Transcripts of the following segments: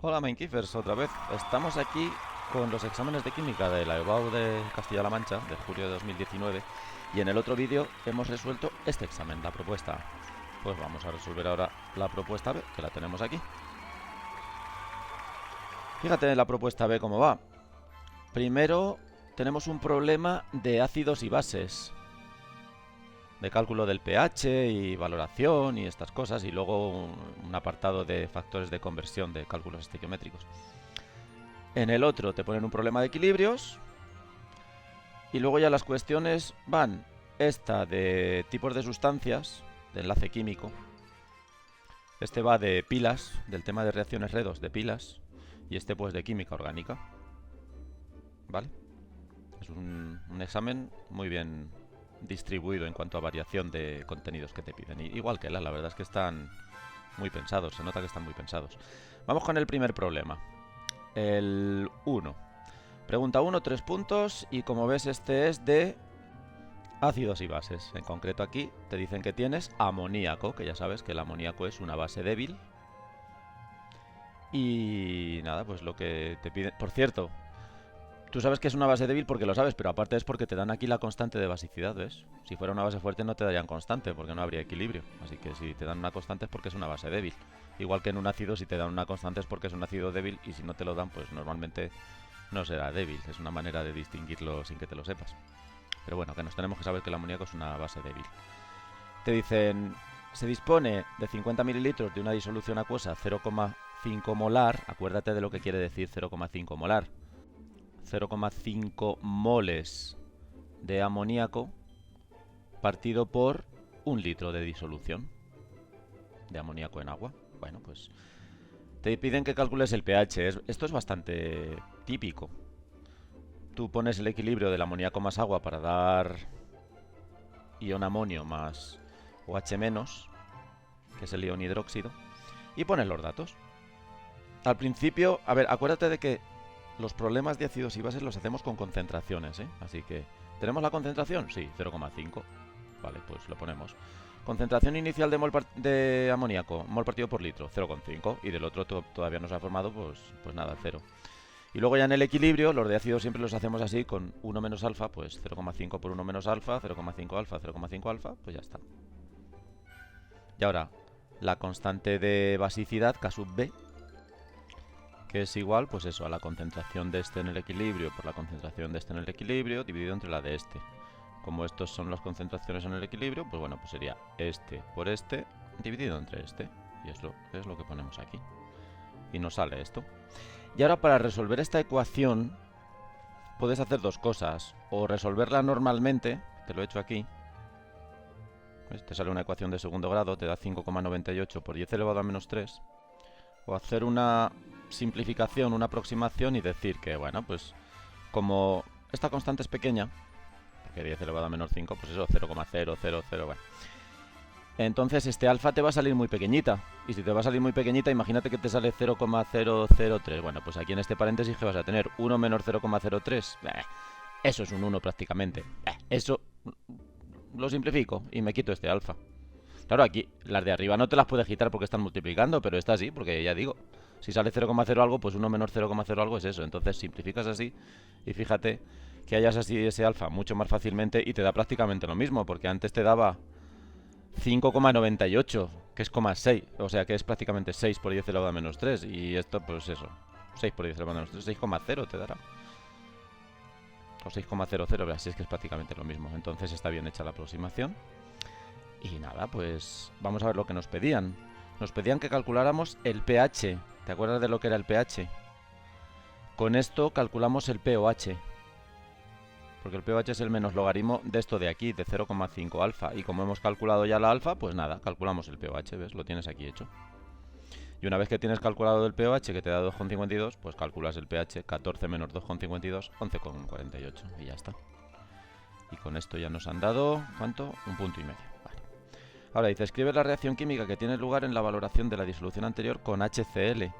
Hola Mainkeepers, otra vez. Estamos aquí con los exámenes de química de la EBAU de Castilla-La Mancha de julio de 2019 y en el otro vídeo hemos resuelto este examen, la propuesta. Pues vamos a resolver ahora la propuesta B, que la tenemos aquí. Fíjate en la propuesta B cómo va. Primero tenemos un problema de ácidos y bases, de cálculo del pH y valoración y estas cosas, y luego un apartado de factores de conversión de cálculos estequiométricos. En el otro te ponen un problema de equilibrios. Y luego ya las cuestiones van esta de tipos de sustancias, de enlace químico. Este va de pilas, del tema de reacciones redox de pilas. Y este pues de química orgánica. ¿Vale? Es un examen muy bien distribuido en cuanto a variación de contenidos que te piden. Igual que la verdad es que están muy pensados, se nota que están muy pensados. Vamos con el primer problema. El 1. Pregunta 1, 3 puntos, y como ves este es de ácidos y bases. En concreto aquí te dicen que tienes amoníaco, que ya sabes que el amoníaco es una base débil. Y nada, pues lo que te piden... Por cierto, tú sabes que es una base débil porque lo sabes, pero aparte es porque te dan aquí la constante de basicidad, ¿ves? Si fuera una base fuerte no te darían constante, porque no habría equilibrio. Así que si te dan una constante es porque es una base débil. Igual que en un ácido, si te dan una constante es porque es un ácido débil, y si no te lo dan, pues normalmente no será débil. Es una manera de distinguirlo sin que te lo sepas. Pero bueno, que nos tenemos que saber que el amoníaco es una base débil. Te dicen, se dispone de 50 mililitros de una disolución acuosa 0,5 molar. Acuérdate de lo que quiere decir 0,5 molar. 0,5 moles de amoníaco partido por un litro de disolución de amoníaco en agua. Bueno, pues te piden que calcules el pH. Esto es bastante típico. Tú pones el equilibrio del amoníaco más agua para dar ion amonio más OH-, que es el ion hidróxido, y pones los datos. Al principio, a ver, acuérdate de que los problemas de ácidos y bases los hacemos con concentraciones, ¿eh? Así que, ¿tenemos la concentración? Sí, 0,5. Vale, pues lo ponemos. Concentración inicial de amoníaco, mol partido por litro, 0,5. Y del otro todavía no se ha formado, pues nada, 0. Y luego ya en el equilibrio, los de ácido siempre los hacemos así, con 1 menos alfa, pues 0,5 por 1 menos alfa, 0,5 alfa, 0,5 alfa, pues ya está. Y ahora, la constante de basicidad, K sub B, que es igual, pues eso, a la concentración de este en el equilibrio por la concentración de este en el equilibrio, dividido entre la de este. Como estos son las concentraciones en el equilibrio, pues bueno, pues sería este por este, dividido entre este. Y eso es lo que ponemos aquí. Y nos sale esto. Y ahora para resolver esta ecuación puedes hacer dos cosas. O resolverla normalmente, te lo he hecho aquí. ¿Ves? Te sale una ecuación de segundo grado, te da 5,98 por 10 elevado a menos 3. O hacer una simplificación, una aproximación y decir que, bueno, pues como esta constante es pequeña, porque 10 elevado a menos 5, pues eso, 0,000, bueno. Entonces este alfa te va a salir muy pequeñita. Y si te va a salir muy pequeñita, imagínate que te sale 0,003. Bueno, pues aquí en este paréntesis que vas a tener 1 menos 0,03. Eso es un 1 prácticamente. Eso lo simplifico y me quito este alfa. Claro, aquí las de arriba no te las puedes quitar porque están multiplicando, pero esta sí, porque ya digo, si sale 0,0 algo, pues 1 menos 0,0 algo es eso. Entonces simplificas así y fíjate que hayas así ese alfa mucho más fácilmente y te da prácticamente lo mismo, porque antes te daba 5,98, que es 6, o sea que es prácticamente 6 por 10 elevado a menos 3, y esto pues eso, 6 por 10 elevado a menos 3, 6,0 te dará. O 6,00, así es que es prácticamente lo mismo. Entonces está bien hecha la aproximación. Y nada, pues vamos a ver lo que nos pedían. Nos pedían que calculáramos el pH. ¿Te acuerdas de lo que era el pH? Con esto calculamos el pOH. Porque el pOH es el menos logaritmo de esto de aquí, de 0,5 alfa. Y como hemos calculado ya la alfa, pues nada, calculamos el pOH, ¿ves? Lo tienes aquí hecho. Y una vez que tienes calculado el pOH, que te da 2,52, pues calculas el pH, 14 menos 2,52, 11,48. Y ya está. Y con esto ya nos han dado, ¿cuánto? Un punto y medio. Vale. Ahora dice, escribe la reacción química que tiene lugar en la valoración de la disolución anterior con HCl.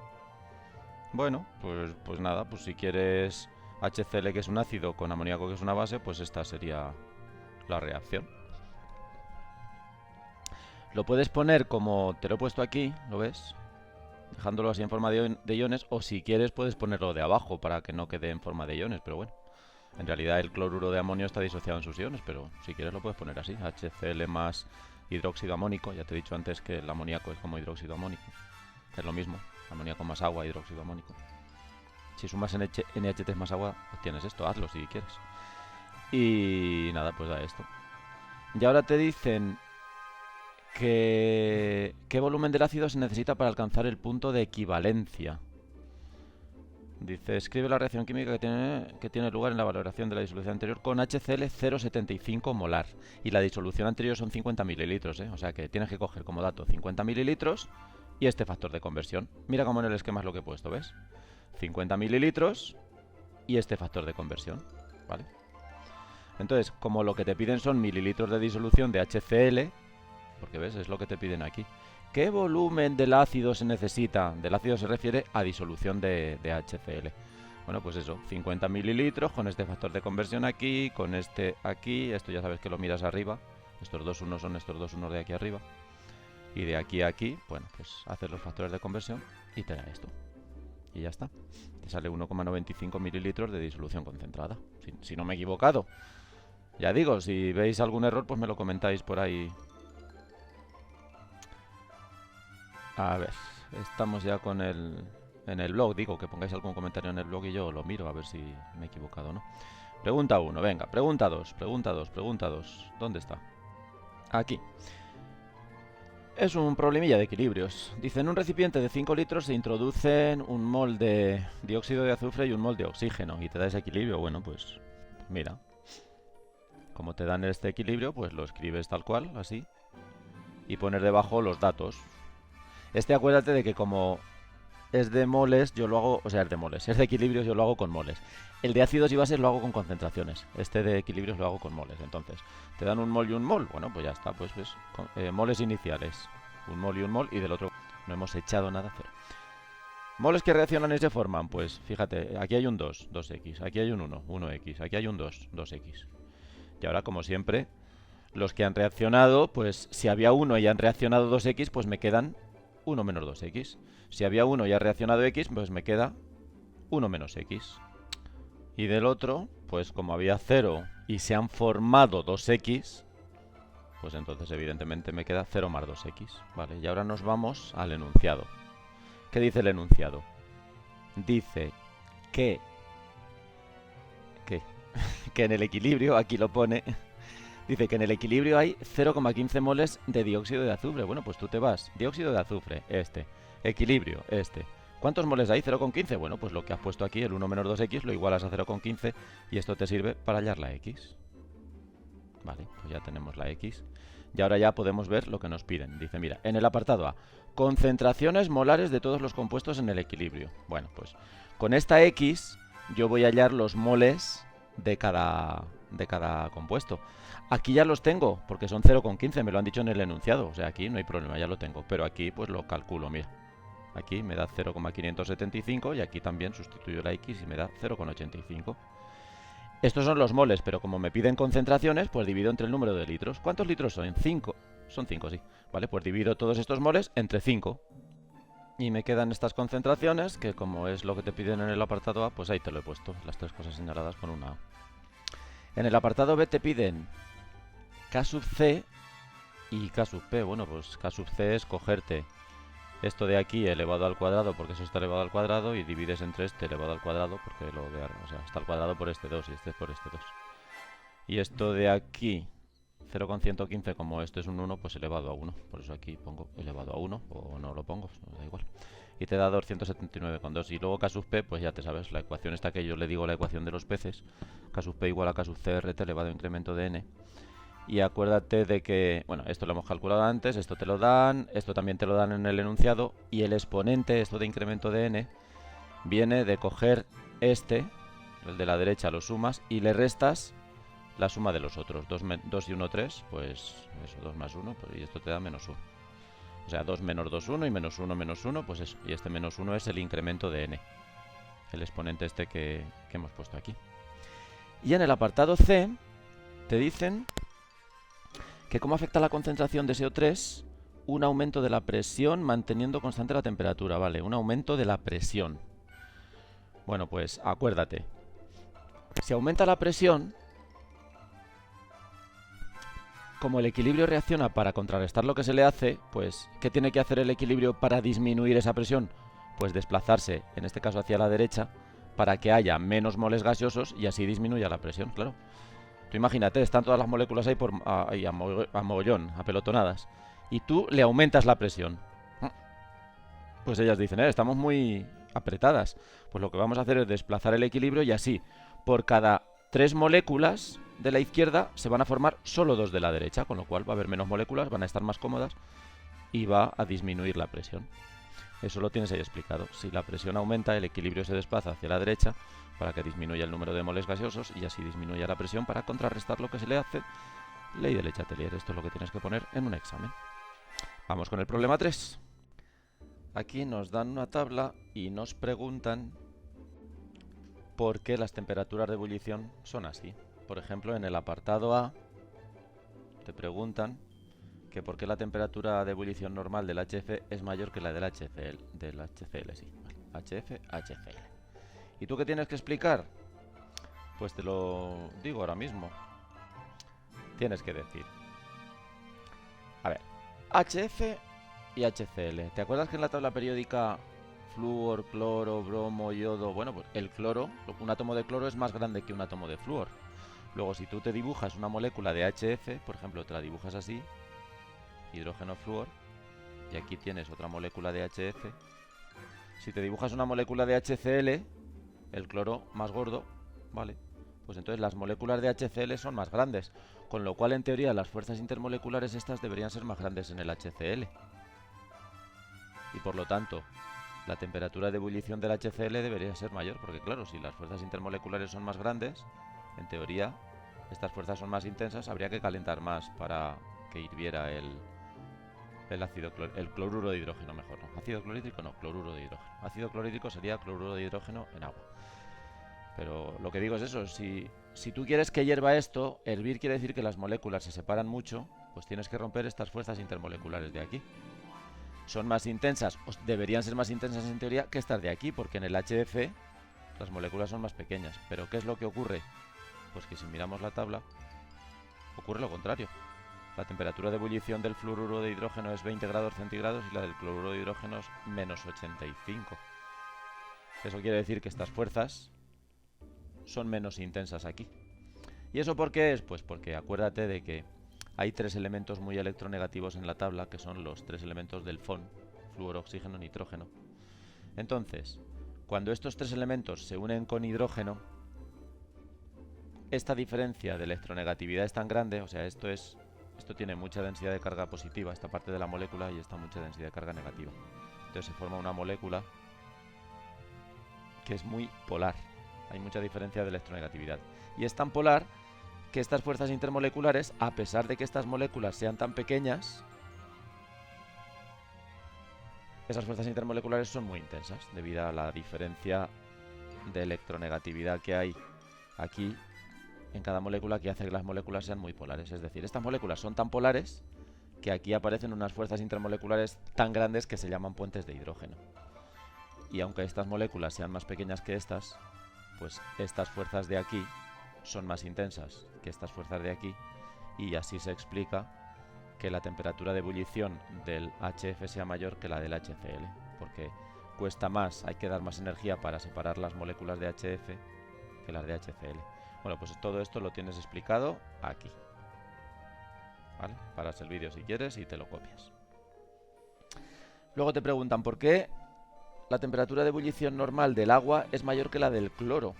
Bueno, pues nada, pues si quieres HCl, que es un ácido, con amoníaco, que es una base, pues esta sería la reacción. Lo puedes poner como te lo he puesto aquí, ¿lo ves? dejándolo así en forma de iones, o si quieres puedes ponerlo de abajo para que no quede en forma de iones, pero bueno. En realidad el cloruro de amonio está disociado en sus iones, pero si quieres lo puedes poner así, HCl más hidróxido amónico. Ya te he dicho antes que el amoníaco es como hidróxido amónico. Es lo mismo, amoníaco más agua, hidróxido amónico. Si sumas NH3 más agua, obtienes esto, hazlo si quieres. Y nada, pues da esto. Y ahora te dicen que qué volumen del ácido se necesita para alcanzar el punto de equivalencia. Dice, escribe la reacción química que tiene lugar en la valoración de la disolución anterior con HCl 0,75 molar. Y la disolución anterior son 50 mililitros, O sea que tienes que coger como dato 50 mililitros y este factor de conversión. Mira cómo en el esquema es lo que he puesto, ¿ves? 50 mililitros y este factor de conversión, ¿vale? Entonces, como lo que te piden son mililitros de disolución de HCl, porque ves, es lo que te piden aquí. ¿Qué volumen del ácido se necesita? Del ácido se refiere a disolución de HCl. Bueno, pues eso, 50 mililitros con este factor de conversión aquí, con este aquí. Esto ya sabes que lo miras arriba. Estos dos unos son estos dos unos de aquí arriba. Y de aquí a aquí, bueno, pues haces los factores de conversión y te da esto. Y ya está. Te sale 1,95 mililitros de disolución concentrada. Si no me he equivocado. Ya digo, si veis algún error, pues me lo comentáis por ahí. A ver, estamos ya con en el blog. Digo, que pongáis algún comentario en el blog y yo lo miro a ver si me he equivocado o no. Pregunta 1, venga. Pregunta 2, pregunta 2, pregunta 2. ¿Dónde está? Aquí. Es un problemilla de equilibrios. Dice, en un recipiente de 5 litros se introducen un mol de dióxido de azufre y un mol de oxígeno. Y te da ese equilibrio. Bueno, pues mira. Como te dan este equilibrio, pues lo escribes tal cual, así. Y pones debajo los datos. Acuérdate de que como es de moles, yo lo hago, o sea, es de moles, es de equilibrios, yo lo hago con moles. El de ácidos y bases lo hago con concentraciones. Este de equilibrios lo hago con moles. Entonces, te dan un mol y un mol. Bueno, pues ya está, pues ves. Moles iniciales. Un mol y un mol. Y del otro no hemos echado nada, cero. Moles que reaccionan y se forman. Pues fíjate, aquí hay un 2, 2x. Aquí hay un 1, 1x. Aquí hay un 2, 2x. Y ahora, como siempre, los que han reaccionado, pues si había 1 y han reaccionado 2x, pues me quedan 1 menos 2x. Si había 1 y ha reaccionado x, pues me queda 1 menos x. Y del otro, pues como había 0 y se han formado 2x, pues entonces evidentemente me queda 0 más 2x. Vale, y ahora nos vamos al enunciado. ¿Qué dice el enunciado? Dice que en el equilibrio, aquí lo pone, dice que en el equilibrio hay 0,15 moles de dióxido de azufre. Bueno, pues tú te vas, dióxido de azufre, equilibrio, ¿Cuántos moles hay? 0,15. Bueno, pues lo que has puesto aquí, el 1 menos 2x, lo igualas a 0,15 y esto te sirve para hallar la x. Vale, pues ya tenemos la x. Y ahora ya podemos ver lo que nos piden. Dice, mira, en el apartado A, concentraciones molares de todos los compuestos en el equilibrio. Bueno, pues con esta x yo voy a hallar los moles de cada compuesto. Aquí ya los tengo, porque son 0,15, me lo han dicho en el enunciado. O sea, aquí no hay problema, ya lo tengo. Pero aquí pues lo calculo, mira. Aquí me da 0,575 y aquí también sustituyo la x y me da 0,85. Estos son los moles, pero como me piden concentraciones, pues divido entre el número de litros. ¿Cuántos litros son? 5. Son 5, sí. Vale, pues divido todos estos moles entre 5. Y me quedan estas concentraciones, que como es lo que te piden en el apartado A, pues ahí te lo he puesto. Las tres cosas señaladas con una A. En el apartado B te piden K sub C y K sub P. Bueno, pues K sub C es cogerte esto de aquí elevado al cuadrado, porque eso está elevado al cuadrado, y divides entre este elevado al cuadrado, porque lo de arriba, o sea, está al cuadrado por este 2 y este por este 2. Y esto de aquí, 0,115, como esto es un 1, pues elevado a 1. Por eso aquí pongo elevado a 1, o no lo pongo, no da igual. Y te da 279,2. Y luego K sub P, pues ya te sabes, la ecuación esta que yo le digo la ecuación de los peces. K sub P igual a K sub CRT elevado a incremento de N. Y acuérdate de que, bueno, esto lo hemos calculado antes, esto te lo dan, esto también te lo dan en el enunciado, y el exponente, esto de incremento de n, viene de coger el de la derecha lo sumas, y le restas la suma de los otros. 2 y 1, 3, pues eso, 2 más 1, pues, y esto te da menos 1. O sea, 2 menos 2, 1, y menos 1, menos 1, pues eso. Y este menos 1 es el incremento de n, el exponente que hemos puesto aquí. Y en el apartado C te dicen que cómo afecta la concentración de CO3 un aumento de la presión manteniendo constante la temperatura, vale, un aumento de la presión. Bueno, pues acuérdate, si aumenta la presión, como el equilibrio reacciona para contrarrestar lo que se le hace, pues ¿qué tiene que hacer el equilibrio para disminuir esa presión? Pues desplazarse, en este caso hacia la derecha, para que haya menos moles gaseosos y así disminuya la presión, claro. Tú imagínate, están todas las moléculas ahí a mogollón, apelotonadas, y tú le aumentas la presión. Pues ellas dicen, estamos muy apretadas. Pues lo que vamos a hacer es desplazar el equilibrio y así, por cada 3 moléculas de la izquierda se van a formar solo 2 de la derecha, con lo cual va a haber menos moléculas, van a estar más cómodas y va a disminuir la presión. Eso lo tienes ahí explicado. Si la presión aumenta, el equilibrio se desplaza hacia la derecha para que disminuya el número de moles gaseosos y así disminuya la presión para contrarrestar lo que se le hace. Ley de Lechatelier, esto es lo que tienes que poner en un examen. Vamos con el problema 3. Aquí nos dan una tabla y nos preguntan por qué las temperaturas de ebullición son así. Por ejemplo, en el apartado A te preguntan que por qué la temperatura de ebullición normal del HF es mayor que la del HCl. Del HCl, sí. Vale. HF, HCl. ¿Y tú qué tienes que explicar? Pues te lo digo ahora mismo. Tienes que decir. A ver, HF y HCl. ¿Te acuerdas que en la tabla periódica flúor, cloro, bromo, yodo? Bueno, pues el cloro, un átomo de cloro es más grande que un átomo de flúor. Luego, si tú te dibujas una molécula de HF, por ejemplo, te la dibujas así, hidrógeno flúor, y aquí tienes otra molécula de HF. Si te dibujas una molécula de HCl, el cloro más gordo, ¿vale? Pues entonces las moléculas de HCl son más grandes, con lo cual en teoría las fuerzas intermoleculares estas deberían ser más grandes en el HCl. Y por lo tanto, la temperatura de ebullición del HCl debería ser mayor, porque claro, si las fuerzas intermoleculares son más grandes, en teoría, estas fuerzas son más intensas, habría que calentar más para que hirviera el cloruro de hidrógeno, mejor, ¿no? Ácido clorhídrico no, cloruro de hidrógeno. Ácido clorhídrico sería cloruro de hidrógeno en agua. Pero lo que digo es eso, si tú quieres que hierva esto, hervir quiere decir que las moléculas se separan mucho, pues tienes que romper estas fuerzas intermoleculares de aquí. Son más intensas, o deberían ser más intensas en teoría, que estas de aquí, porque en el HF las moléculas son más pequeñas. Pero ¿qué es lo que ocurre? Pues que si miramos la tabla, ocurre lo contrario. La temperatura de ebullición del fluoruro de hidrógeno es 20 grados centígrados y la del cloruro de hidrógeno es menos 85. Eso quiere decir que estas fuerzas son menos intensas aquí. ¿Y eso por qué es? Pues porque acuérdate de que hay 3 elementos muy electronegativos en la tabla, que son los 3 elementos del FON, flúor, oxígeno, nitrógeno. Entonces, cuando estos 3 elementos se unen con hidrógeno, esta diferencia de electronegatividad es tan grande, o sea, esto tiene mucha densidad de carga positiva, esta parte de la molécula, y esta mucha densidad de carga negativa. Entonces se forma una molécula que es muy polar. Hay mucha diferencia de electronegatividad. Y es tan polar que estas fuerzas intermoleculares, a pesar de que estas moléculas sean tan pequeñas, esas fuerzas intermoleculares son muy intensas, debido a la diferencia de electronegatividad que hay aquí en cada molécula, que hace que las moléculas sean muy polares. Es decir, estas moléculas son tan polares que aquí aparecen unas fuerzas intermoleculares tan grandes que se llaman puentes de hidrógeno. Y aunque estas moléculas sean más pequeñas que estas, pues estas fuerzas de aquí son más intensas que estas fuerzas de aquí, y así se explica que la temperatura de ebullición del HF sea mayor que la del HCl, porque cuesta más, hay que dar más energía para separar las moléculas de HF que las de HCl. Bueno, pues todo esto lo tienes explicado aquí, ¿vale? Paras el vídeo si quieres y te lo copias. Luego te preguntan por qué la temperatura de ebullición normal del agua es mayor que la del cloro.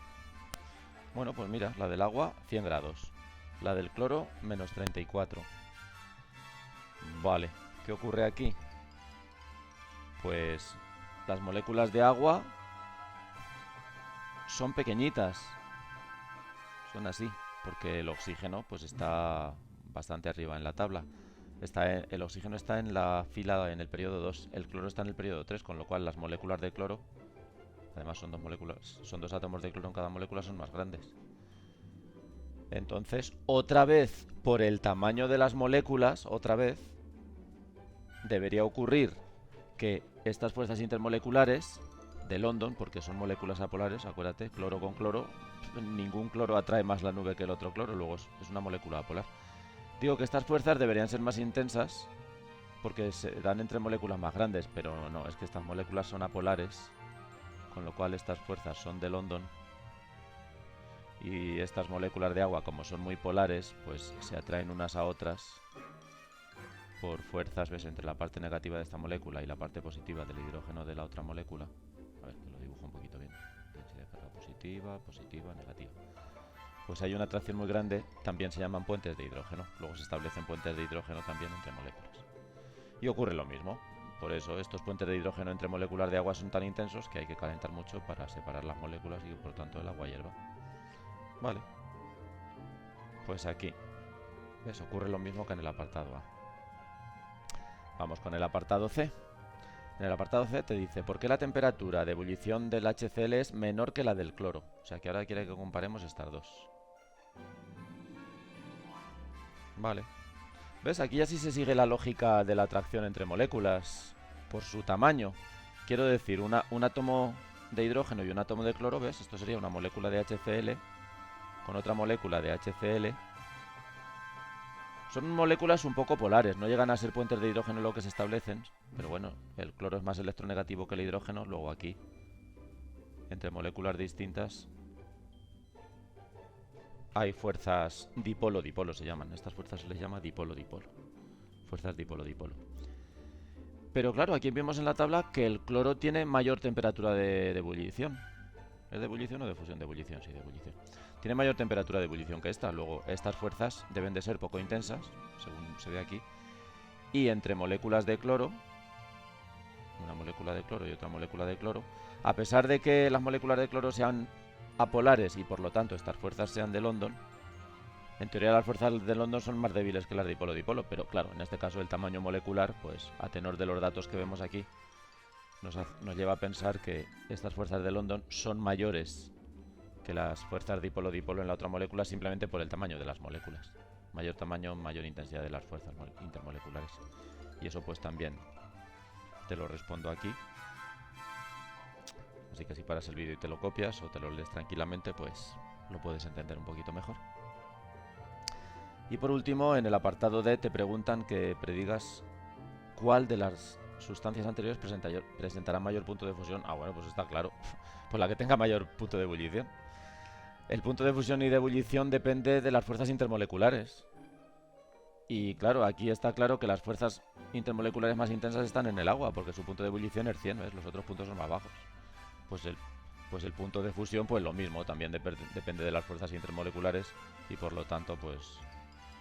Bueno, pues mira, la del agua 100 grados, la del cloro menos 34. Vale, ¿qué ocurre aquí? Pues las moléculas de agua son pequeñitas, son así, porque el oxígeno pues está bastante arriba en la tabla. El oxígeno está en la fila, en el periodo 2, el cloro está en el periodo 3, con lo cual las moléculas de cloro, además son 2 moléculas, son 2 átomos de cloro en cada molécula, son más grandes. Entonces, otra vez, por el tamaño de las moléculas, otra vez, debería ocurrir que estas fuerzas intermoleculares de London, porque son moléculas apolares, acuérdate, cloro con cloro, ningún cloro atrae más la nube que el otro cloro, luego es una molécula apolar. Digo que estas fuerzas deberían ser más intensas porque se dan entre moléculas más grandes, pero no, es que estas moléculas son apolares, con lo cual estas fuerzas son de London. Y estas moléculas de agua, como son muy polares, pues se atraen unas a otras por fuerzas, ¿ves?, entre la parte negativa de esta molécula y la parte positiva del hidrógeno de la otra molécula. A ver, que lo dibujo un poquito bien. Densidad de carga positiva, positiva, negativa. Pues hay una atracción muy grande, también se llaman puentes de hidrógeno. Luego se establecen puentes de hidrógeno también entre moléculas. Y ocurre lo mismo. Por eso estos puentes de hidrógeno entre moléculas de agua son tan intensos que hay que calentar mucho para separar las moléculas y por tanto el agua hierva. Vale. Pues aquí, ¿ves? Ocurre lo mismo que en el apartado A. Vamos con el apartado C. En el apartado C te dice, ¿por qué la temperatura de ebullición del HCl es menor que la del cloro? O sea que ahora quiere que comparemos estas dos. Vale. ¿Ves? Aquí ya sí se sigue la lógica de la atracción entre moléculas por su tamaño. Quiero decir, un átomo de hidrógeno y un átomo de cloro, ¿ves? Esto sería una molécula de HCl con otra molécula de HCl. Son moléculas un poco polares, no llegan a ser puentes de hidrógeno lo que se establecen, pero bueno, el cloro es más electronegativo que el hidrógeno, luego aquí, entre moléculas distintas, hay fuerzas dipolo-dipolo se llaman, estas fuerzas se les llama dipolo-dipolo, fuerzas dipolo-dipolo. Pero claro, aquí vemos en la tabla que el cloro tiene mayor temperatura de ebullición. ¿Es de ebullición o de fusión? De ebullición, sí, de ebullición. Tiene mayor temperatura de ebullición que esta. Luego, estas fuerzas deben de ser poco intensas, según se ve aquí. Y entre moléculas de cloro, una molécula de cloro y otra molécula de cloro, a pesar de que las moléculas de cloro sean apolares y por lo tanto estas fuerzas sean de London, en teoría las fuerzas de London son más débiles que las de dipolo-dipolo, pero claro, en este caso el tamaño molecular, pues a tenor de los datos que vemos aquí, nos lleva a pensar que estas fuerzas de London son mayores que las fuerzas dipolo-dipolo en la otra molécula simplemente por el tamaño de las moléculas. Mayor tamaño, mayor intensidad de las fuerzas intermoleculares. Y eso pues también te lo respondo aquí. Así que si paras el vídeo y te lo copias o te lo lees tranquilamente, pues lo puedes entender un poquito mejor. Y por último, en el apartado D te preguntan que predigas cuál de las sustancias anteriores presentará mayor punto de fusión. Ah, bueno, pues está claro. Pues la que tenga mayor punto de ebullición. El punto de fusión y de ebullición depende de las fuerzas intermoleculares. Y claro, aquí está claro que las fuerzas intermoleculares más intensas están en el agua, porque su punto de ebullición es 100, ¿ves? Los otros puntos son más bajos. Pues el punto de fusión, pues lo mismo, también depende de las fuerzas intermoleculares y por lo tanto, pues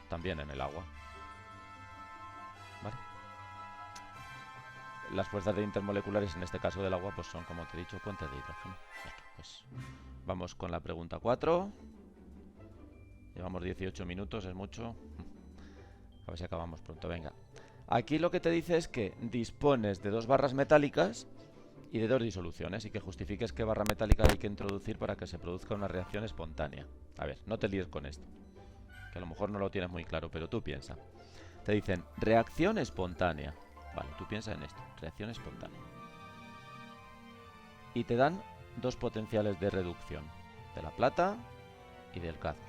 también en el agua. ¿Vale? Las fuerzas intermoleculares, en este caso del agua, pues son, como te he dicho, puentes de hidrógeno. Venga, pues vamos con la pregunta 4. Llevamos 18 minutos, es mucho. A ver si acabamos pronto, venga. Aquí lo que te dice es que dispones de 2 barras metálicas y de 2 disoluciones y que justifiques qué barra metálica hay que introducir para que se produzca una reacción espontánea. A ver, no te líes con esto, que a lo mejor no lo tienes muy claro, pero tú piensa. Te dicen reacción espontánea. Vale, tú piensa en esto, reacción espontánea. Y te dan 2 potenciales de reducción, de la plata y del cadmio.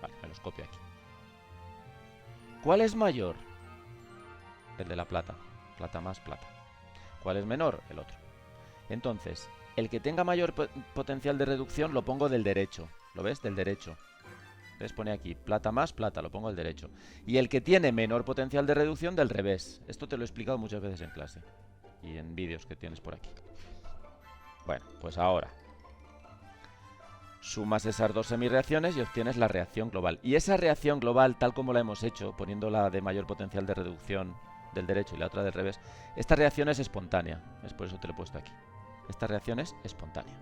Vale, me los copio aquí. ¿Cuál es mayor? El de la plata. Plata más plata. ¿Cuál es menor? El otro. Entonces, el que tenga mayor potencial de reducción lo pongo del derecho. ¿Lo ves? Del derecho. ¿Ves? Pone aquí plata más plata, lo pongo del derecho. Y el que tiene menor potencial de reducción del revés. Esto te lo he explicado muchas veces en clase. Y en vídeos que tienes por aquí. Bueno, pues ahora sumas esas 2 semireacciones y obtienes la reacción global. Y esa reacción global, tal como la hemos hecho, poniendo la de mayor potencial de reducción del derecho y la otra del revés, esta reacción es espontánea. Es por eso te lo he puesto aquí. Esta reacción es espontánea.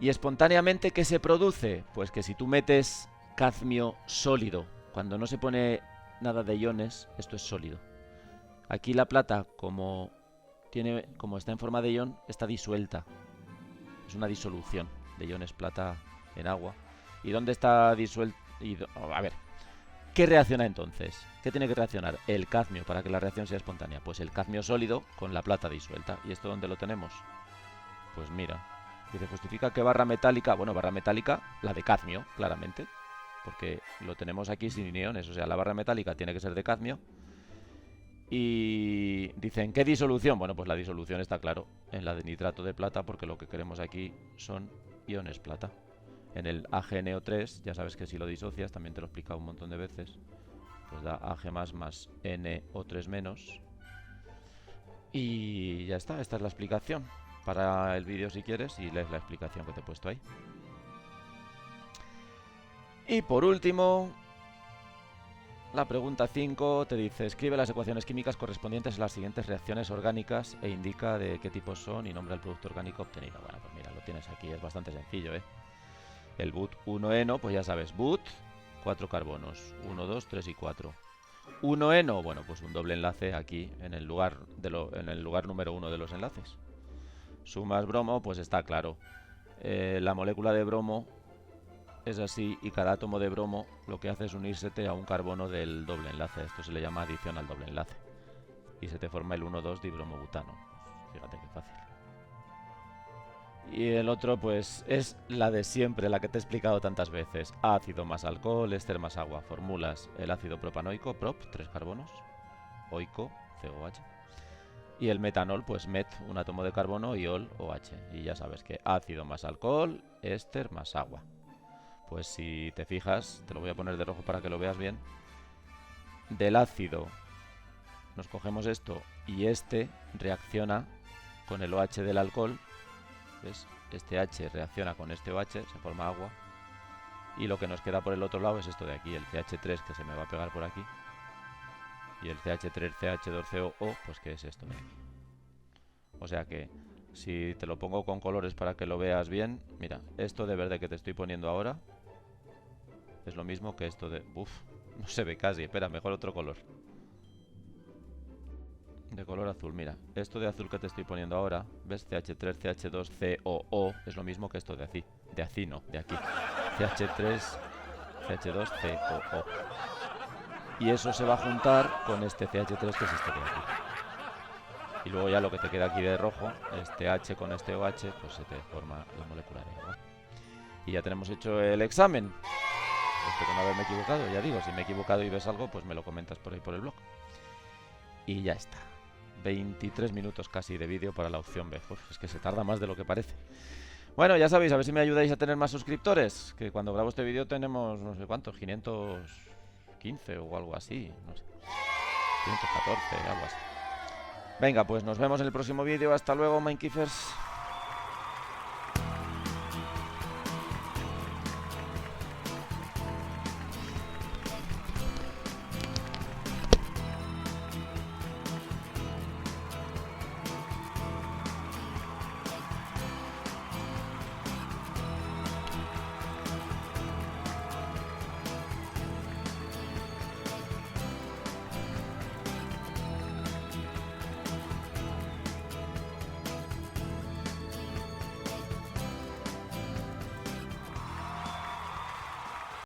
¿Y espontáneamente qué se produce? Pues que si tú metes cadmio sólido, cuando no se pone nada de iones, esto es sólido. Aquí la plata, como está en forma de ion, está disuelta. Es una disolución de iones plata en agua. ¿Y dónde está disuelto? A ver, ¿Qué reacciona entonces? ¿Qué tiene que reaccionar? El cadmio para que la reacción sea espontánea. Pues el cadmio sólido con la plata disuelta. ¿Y esto dónde lo tenemos? Pues mira, dice, justifica que barra metálica, bueno, barra metálica, la de cadmio, claramente, porque lo tenemos aquí sin iones, o sea, la barra metálica tiene que ser de cadmio. Y dicen, ¿qué disolución? Bueno, pues la disolución está claro, en la de nitrato de plata, porque lo que queremos aquí son iones plata. En el AgNO3, ya sabes que si lo disocias, también te lo he explicado un montón de veces, pues da Ag más NO3 menos. Y ya está, esta es la explicación. Para el vídeo si quieres y lees la explicación que te he puesto ahí. Y por último, la pregunta 5 te dice, escribe las ecuaciones químicas correspondientes a las siguientes reacciones orgánicas e indica de qué tipo son y nombra el producto orgánico obtenido. Bueno, pues mira, lo tienes aquí, es bastante sencillo, ¿eh? El but1eno, pues ya sabes, but, 4 carbonos, 1, 2, 3 y 4. 1eno, bueno, pues un doble enlace aquí en el lugar número 1 de los enlaces. Sumas bromo, pues está claro. La molécula de bromo es así y cada átomo de bromo lo que hace es unirse a un carbono del doble enlace. Esto se le llama adición al doble enlace. Y se te forma el 1,2 dibromobutano. Fíjate qué fácil. Y el otro pues es la de siempre, la que te he explicado tantas veces. Ácido más alcohol, éster más agua. Formulas el ácido propanoico, prop, 3 carbonos. Oico, COH. Y el metanol, pues met, un átomo de carbono, y ol, OH. Y ya sabes que ácido más alcohol, éster más agua. Pues si te fijas, te lo voy a poner de rojo para que lo veas bien. Del ácido nos cogemos esto y este reacciona con el OH del alcohol. ¿Ves? Este H reacciona con este OH, se forma agua. Y lo que nos queda por el otro lado es esto de aquí, el CH3 que se me va a pegar por aquí. Y el CH3CH2COO, pues que es esto de aquí. O sea que si te lo pongo con colores para que lo veas bien, mira, esto de verde que te estoy poniendo ahora es lo mismo que esto de... Uf, no se ve casi, espera, mejor otro color. De color azul, mira, esto de azul que te estoy poniendo ahora, ¿ves? CH3, CH2, COO, es lo mismo que esto de aquí. De aquí, no, de aquí. CH3, CH2, COO. Y eso se va a juntar con este CH3 que es este de aquí. Y luego ya lo que te queda aquí de rojo, este H con este OH, pues se te forma la molécula de agua. Y ya tenemos hecho el examen. Espero no haberme equivocado, ya digo, si me he equivocado y ves algo, pues me lo comentas por ahí por el blog. Y ya está. 23 minutos casi de vídeo para la opción B. Uf, es que se tarda más de lo que parece. Bueno, ya sabéis, a ver si me ayudáis a tener más suscriptores. Que cuando grabo este vídeo tenemos, no sé cuántos, 515 o algo así. No sé. 514, algo así. Venga, pues nos vemos en el próximo vídeo. Hasta luego, Minekeepers.